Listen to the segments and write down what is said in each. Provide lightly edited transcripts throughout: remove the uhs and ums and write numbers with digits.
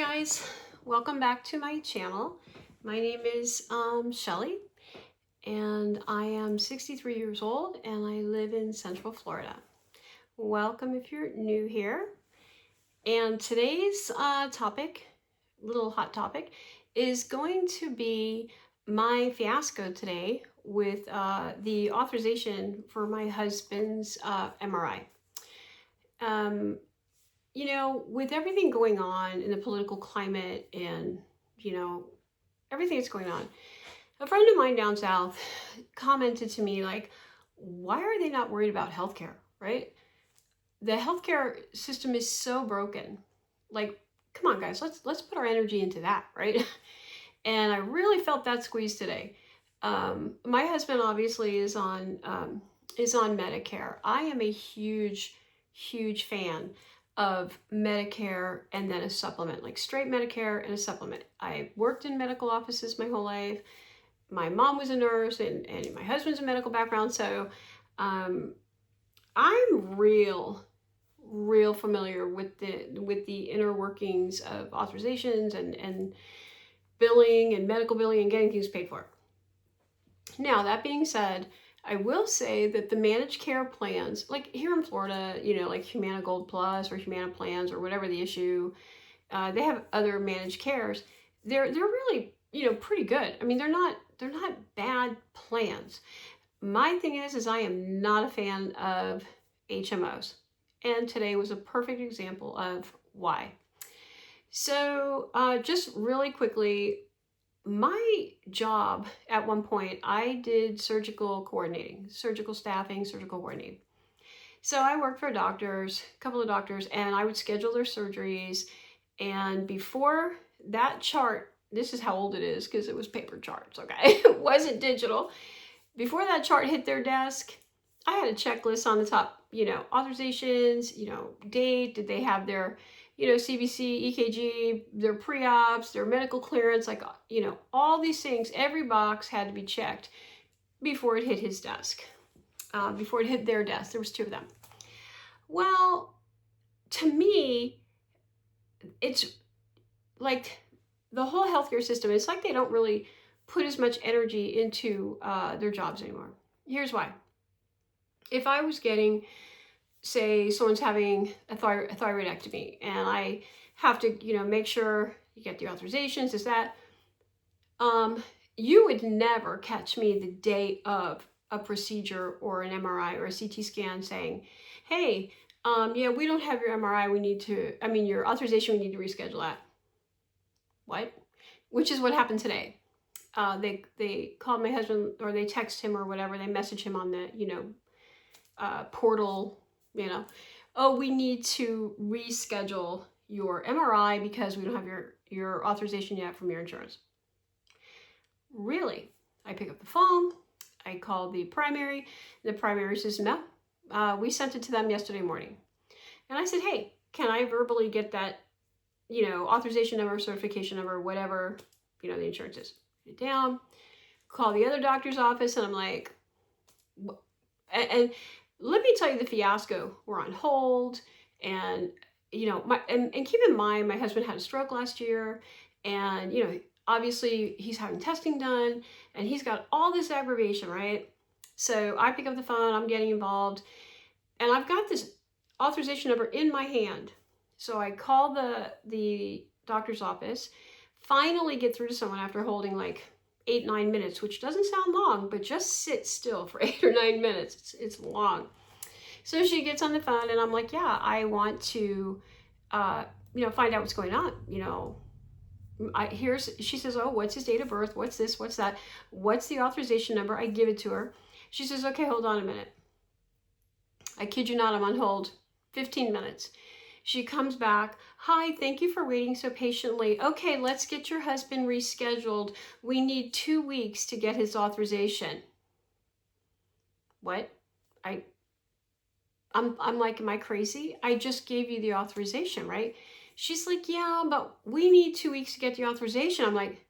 guys, welcome back to my channel. My name is Shelly and I am 63 years old and I live in Central Florida. Welcome if you're new here. And today's topic, little hot topic, is going to be my fiasco today with the authorization for my husband's MRI. You know, with everything going on in the political climate and, everything that's going on, a friend of mine down south commented to me, like, why are they not worried about healthcare, right? The healthcare system is so broken. Like, come on, guys, let's put our energy into that, right? And I really felt that squeeze today. My husband obviously is on Medicare. I am a huge fan of Medicare and then a supplement, like straight Medicare and a supplement. I worked in medical offices my whole life. My mom was a nurse and my husband's a medical background. So I'm real familiar with the inner workings of authorizations and billing and medical billing and getting things paid for. Now, that being said, I will say that the managed care plans, like here in Florida, like Humana Gold Plus or Humana Plans or whatever the issue, they have other managed cares. They're really, pretty good. I mean, they're not bad plans. My thing is I am not a fan of HMOs. And today was a perfect example of why. So just really quickly, my job at one point, I did surgical coordinating, surgical staffing, surgical coordinating. So I worked for a couple of doctors, and I would schedule their surgeries. And before that chart, this is how old it is because it was paper charts, okay? It wasn't digital. Before that chart hit their desk, I had a checklist on the top, authorizations, date, did they have their CBC, EKG, their pre-ops, their medical clearance, like, all these things, every box had to be checked before it hit his desk, before it hit their desk. There was two of them. Well, to me, it's like the whole healthcare system, it's like they don't really put as much energy into their jobs anymore. Here's why. If I was getting, say someone's having a thyroidectomy and I have to, make sure you get the authorizations, is that, you would never catch me the day of a procedure or an MRI or a CT scan saying, hey, yeah, we don't have your MRI. Your authorization, we need to reschedule that. What? Which is what happened today. They called my husband, or they text him or whatever. They message him on the, portal, oh, we need to reschedule your MRI because we don't have your authorization yet from your insurance. Really? I pick up the phone, I call the primary says, no, we sent it to them yesterday morning. And I said, hey, can I verbally get that, authorization number, certification number, whatever, the insurance is? Get it down, call the other doctor's office, and I'm like, and let me tell you the fiasco. We're on hold, and and keep in mind, my husband had a stroke last year, and obviously he's having testing done, and he's got all this aggravation, right? So I pick up the phone, I'm getting involved, and I've got this authorization number in my hand. So I call the doctor's office, finally get through to someone after holding like 8-9 minutes, which doesn't sound long, but just sit still for 8 or 9 minutes. It's long. So she gets on the phone and I'm like, yeah, I want to, find out what's going on. She says, oh, what's his date of birth? What's this? What's that? What's the authorization number? I give it to her. She says, okay, hold on a minute. I kid you not, I'm on hold 15 minutes. She comes back. Hi, thank you for waiting so patiently. Okay, let's get your husband rescheduled. We need 2 weeks to get his authorization. What? I'm like, am I crazy? I just gave you the authorization, right? She's like, yeah, but we need 2 weeks to get the authorization. I'm like,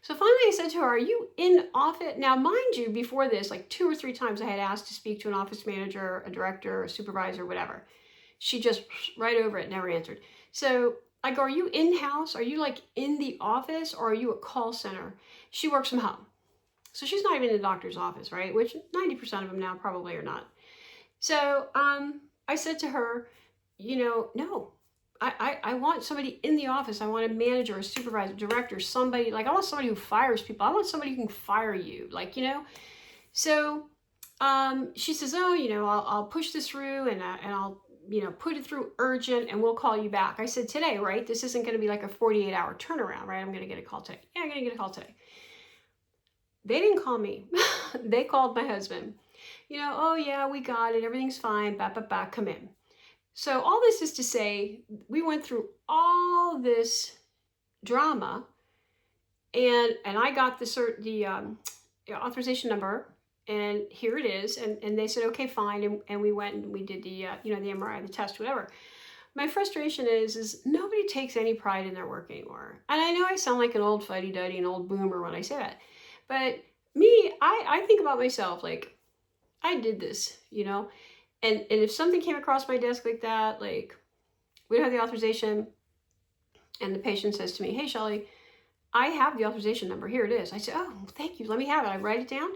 so finally I said to her, are you in office? Now, mind you, before this, like 2 or 3 times I had asked to speak to an office manager, a director, a supervisor, whatever. She just right over it, never answered. So I go, are you in-house? Are you like in the office, or are you a call center? She works from home. So she's not even in the doctor's office, right? Which 90% of them now probably are not. So I said to her, no, I want somebody in the office. I want a manager, a supervisor, director, somebody, like I want somebody who fires people. I want somebody who can fire you, like, So she says, oh, I'll push this through and I'll, put it through urgent and we'll call you back. I said, today, right? This isn't going to be like a 48-hour turnaround, right? I'm going to get a call today. Yeah, I'm going to get a call today. They didn't call me. They called my husband. Oh yeah, we got it. Everything's fine. Come in. So all this is to say, we went through all this drama, and I got the authorization number, and here it is. And they said, okay, fine. And we went and we did the the MRI, the test, whatever. My frustration is nobody takes any pride in their work anymore. And I know I sound like an old fuddy-duddy, an old boomer when I say that. But me, I think about myself like, I did this, and if something came across my desk like that, like we don't have the authorization, and the patient says to me, hey, Shelly, I have the authorization number. Here it is. I say, oh, thank you. Let me have it. I write it down.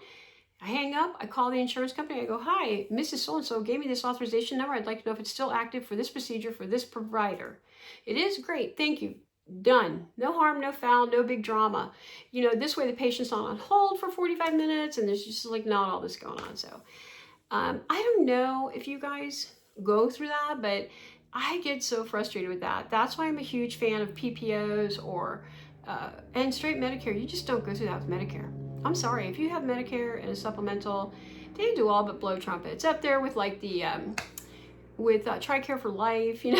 I hang up. I call the insurance company. I go, hi, Mrs. So-and-so gave me this authorization number. I'd like to know if it's still active for this procedure for this provider. It is great. Thank you. Done. No harm, no foul, no big drama. This way the patient's not on hold for 45 minutes and there's just like not all this going on. So I don't know if you guys go through that, but I get so frustrated with that. That's why I'm a huge fan of PPOs and straight Medicare. You just don't go through that with Medicare. I'm sorry, if you have Medicare and a supplemental, they do all but blow trumpets. Up there with like the with TRICARE for Life. You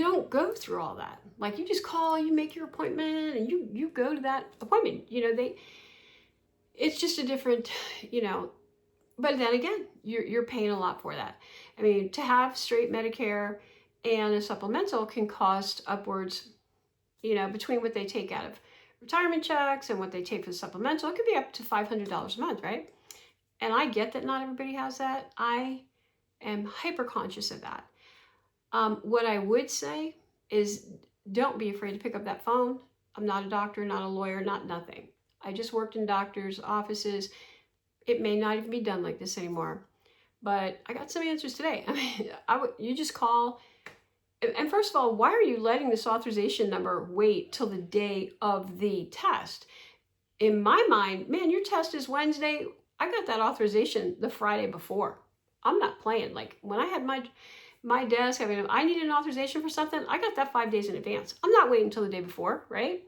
don't go through all that. Like you just call, you make your appointment, and you go to that appointment. It's just a different, But then again, you're paying a lot for that. I mean, to have straight Medicare and a supplemental can cost upwards, between what they take out of retirement checks and what they take for the supplemental, it could be up to $500 a month, right? And I get that not everybody has that. I am hyper conscious of that. What I would say is don't be afraid to pick up that phone. I'm not a doctor, not a lawyer, not nothing. I just worked in doctors' offices. It may not even be done like this anymore, but I got some answers today. I mean, you just call. And first of all, why are you letting this authorization number wait till the day of the test? In my mind, man, your test is Wednesday. I got that authorization the Friday before. I'm not playing. Like when I had my desk, I needed an authorization for something, I got that 5 days in advance. I'm not waiting until the day before, right?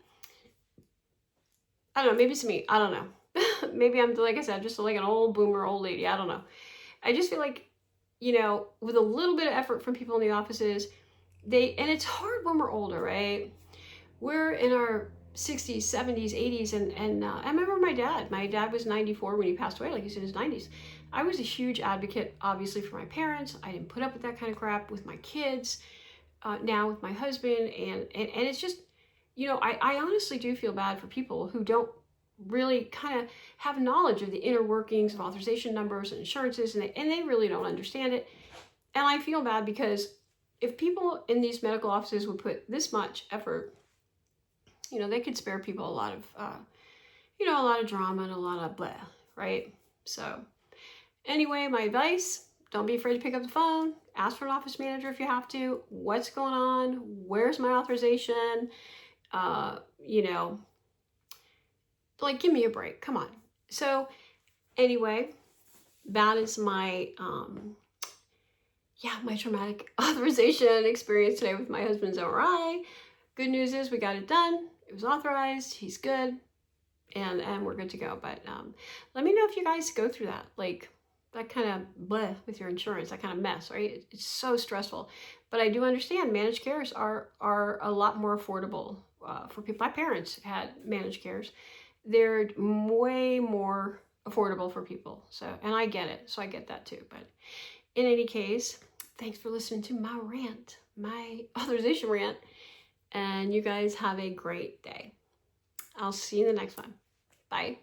I don't know, maybe it's me. I don't know. Maybe I'm, like I said, just like an old boomer, old lady. I don't know. I just feel like, with a little bit of effort from people in the offices, and it's hard when we're older, right? We're in our 60s, 70s, 80s, and I remember my dad was 94 when he passed away, like he's in his 90s. I was a huge advocate, obviously, for my parents. I didn't put up with that kind of crap with my kids, now with my husband, and it's just, I honestly do feel bad for people who don't really kind of have knowledge of the inner workings of authorization numbers and insurances, and they really don't understand it. And I feel bad because if people in these medical offices would put this much effort, they could spare people a lot of, a lot of drama and a lot of blah, right? So anyway, my advice, don't be afraid to pick up the phone. Ask for an office manager if you have to. What's going on? Where's my authorization? Like, give me a break. Come on. So anyway, that is my, my traumatic authorization experience today with my husband's MRI. Good news is we got it done. It was authorized. He's good. And we're good to go. But let me know if you guys go through that. Like, that kind of bleh with your insurance, that kind of mess, right? It's so stressful. But I do understand managed cares are a lot more affordable for people. My parents had managed cares. They're way more affordable for people. So, and I get it. So I get that too. But in any case, thanks for listening to my rant, my authorization rant. And you guys have a great day. I'll see you in the next one. Bye.